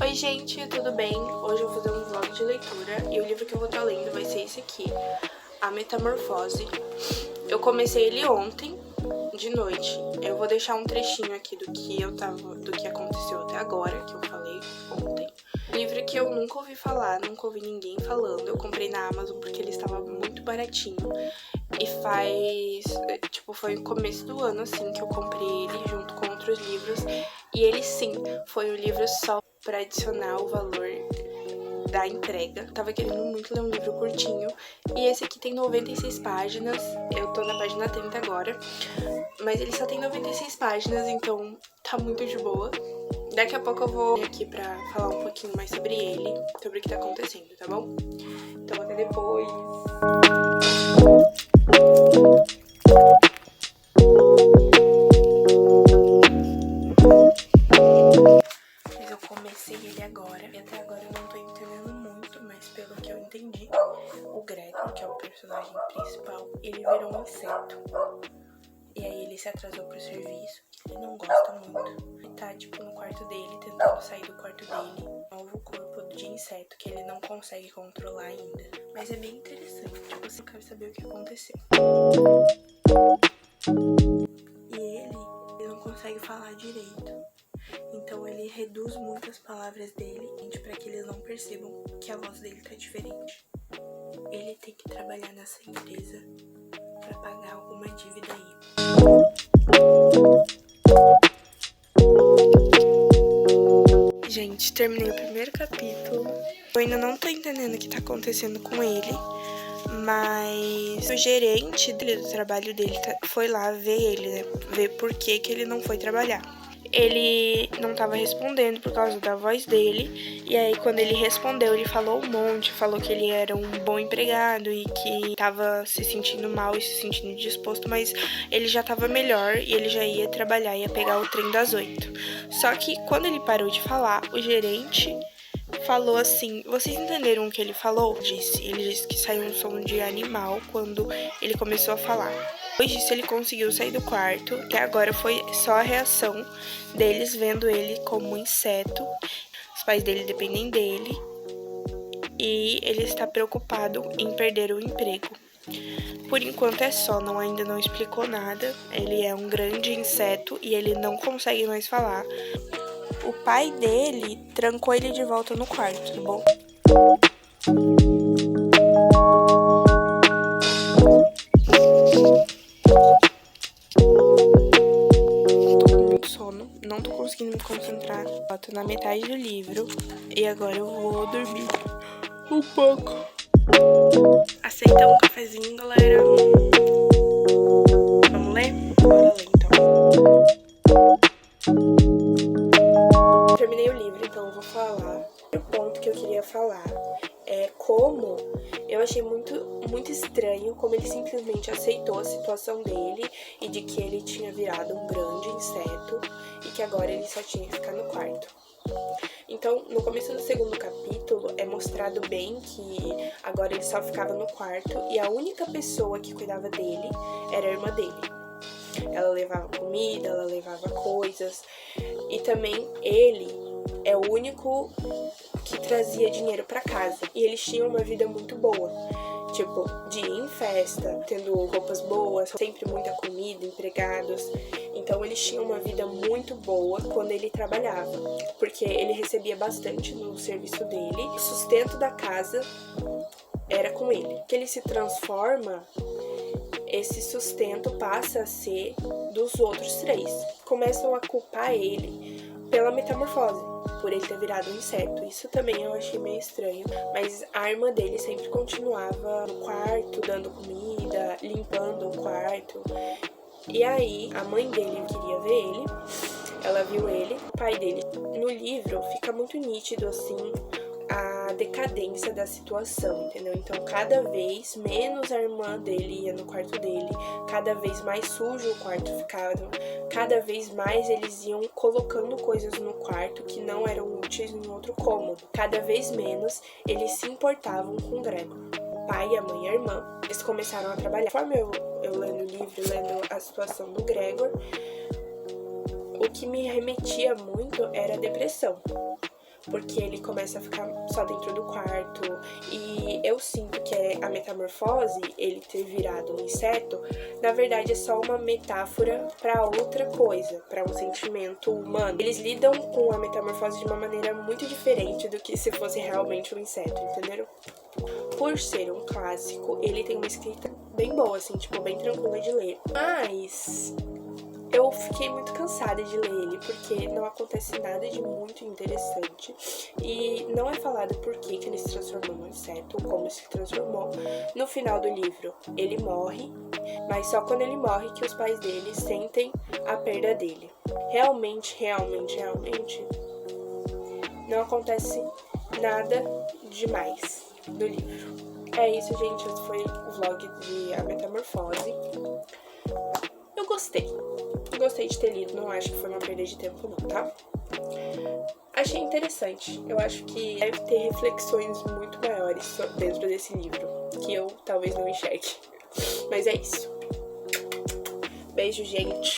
Oi gente, tudo bem? Hoje eu vou fazer um vlog de leitura e o livro que eu vou estar lendo vai ser esse aqui, A Metamorfose. Eu comecei ele ontem, de noite. Eu vou deixar um trechinho aqui do que aconteceu até agora, que eu falei ontem. Livro que eu nunca ouvi falar, nunca ouvi ninguém falando. Eu comprei na Amazon porque ele estava muito baratinho. E foi no começo do ano, assim, que eu comprei ele junto com outros livros. E ele, sim, foi um livro só para adicionar o valor da entrega. Tava querendo muito ler um livro curtinho. E esse aqui tem 96 páginas. Eu tô na página 30 agora. Mas ele só tem 96 páginas, então tá muito de boa. Daqui a pouco eu vou vir aqui pra falar um pouquinho mais sobre ele, sobre o que tá acontecendo, tá bom? Então até depois. Mas eu comecei ele agora, e até agora eu não tô entendendo muito, mas pelo que eu entendi, o Gregor, que é o personagem principal, ele virou um inseto. E aí ele se atrasou pro serviço, ele não gosta muito. Ele tá, no quarto dele, tentando sair do quarto dele. Um novo corpo de inseto que ele não consegue controlar ainda. Mas é bem interessante, eu quero saber o que aconteceu. E ele não consegue falar direito. Então ele reduz muito as palavras dele, pra que eles não percebam que a voz dele tá diferente. Ele tem que trabalhar nessa empresa pra pagar alguma dívida aí. Gente, terminei o primeiro capítulo. Eu ainda não tô entendendo o que tá acontecendo com ele, mas o gerente do trabalho dele foi lá ver ele, né? Ver por que ele não foi trabalhar. Ele não tava respondendo por causa da voz dele, e aí quando ele respondeu, ele falou um monte, falou que ele era um bom empregado e que tava se sentindo mal e se sentindo disposto, mas ele já tava melhor e ele já ia trabalhar, ia pegar o trem das 8. Só que quando ele parou de falar, o gerente falou assim, vocês entenderam o que ele falou? Ele disse que saiu um som de animal quando ele começou a falar. Depois disso, ele conseguiu sair do quarto, e agora foi só a reação deles vendo ele como um inseto. Os pais dele dependem dele, e ele está preocupado em perder o emprego. Por enquanto é só, ainda não explicou nada. Ele é um grande inseto e ele não consegue mais falar. O pai dele trancou ele de volta no quarto, tá bom? Não tô conseguindo me concentrar. Eu tô na metade do livro e agora eu vou dormir um pouco. Aceita um cafezinho, galera? Vamos ler? Bora ler, então. Terminei o livro, então eu vou falar. O ponto que eu queria falar é como eu achei muito estranho como ele simplesmente aceitou a situação dele e de que ele tinha virado um grande inseto e que agora ele só tinha que ficar no quarto. Então, no começo do segundo capítulo, é mostrado bem que agora ele só ficava no quarto e a única pessoa que cuidava dele era a irmã dele. Ela levava comida, ela levava coisas e também ele é o único que trazia dinheiro pra casa. E eles tinham uma vida muito boa. De ir em festa, tendo roupas boas, sempre muita comida, empregados. Então eles tinham uma vida muito boa quando ele trabalhava, porque ele recebia bastante no serviço dele. O sustento da casa era com ele. Que ele se transforma, esse sustento passa a ser dos outros 3. Começam a culpar ele pela metamorfose, por ele ter virado um inseto. Isso também eu achei meio estranho, mas a irmã dele sempre continuava no quarto, dando comida, limpando o quarto. E aí, a mãe dele queria ver ele, ela viu ele, o pai dele. No livro fica muito nítido, assim, a decadência da situação, entendeu? Então, cada vez menos a irmã dele ia no quarto dele, cada vez mais sujo o quarto ficava, cada vez mais eles iam colocando coisas no quarto que não eram úteis em outro cômodo. Cada vez menos eles se importavam com o Gregor. O pai, a mãe e a irmã, eles começaram a trabalhar. Conforme eu lendo o livro, lendo a situação do Gregor, o que me remetia muito era a depressão. porque ele começa a ficar só dentro do quarto. E eu sinto que a metamorfose, ele ter virado um inseto, na verdade é só uma metáfora para outra coisa, para um sentimento humano. Eles lidam com a metamorfose de uma maneira muito diferente do que se fosse realmente um inseto, entenderam? Por ser um clássico, ele tem uma escrita bem boa, assim, tipo, bem tranquila de ler. Mas eu fiquei muito cansada de ler ele, porque não acontece nada de muito interessante. E não é falado por que ele se transformou num inseto, ou como se transformou. No final do livro, ele morre, mas só quando ele morre que os pais dele sentem a perda dele. Realmente, não acontece nada demais no livro. É isso, gente. Esse foi o vlog de A Metamorfose. Eu gostei de ter lido, não acho que foi uma perda de tempo não, tá? Achei interessante, eu acho que deve ter reflexões muito maiores dentro desse livro, que eu talvez não enxergue. Mas é isso. Beijo, gente.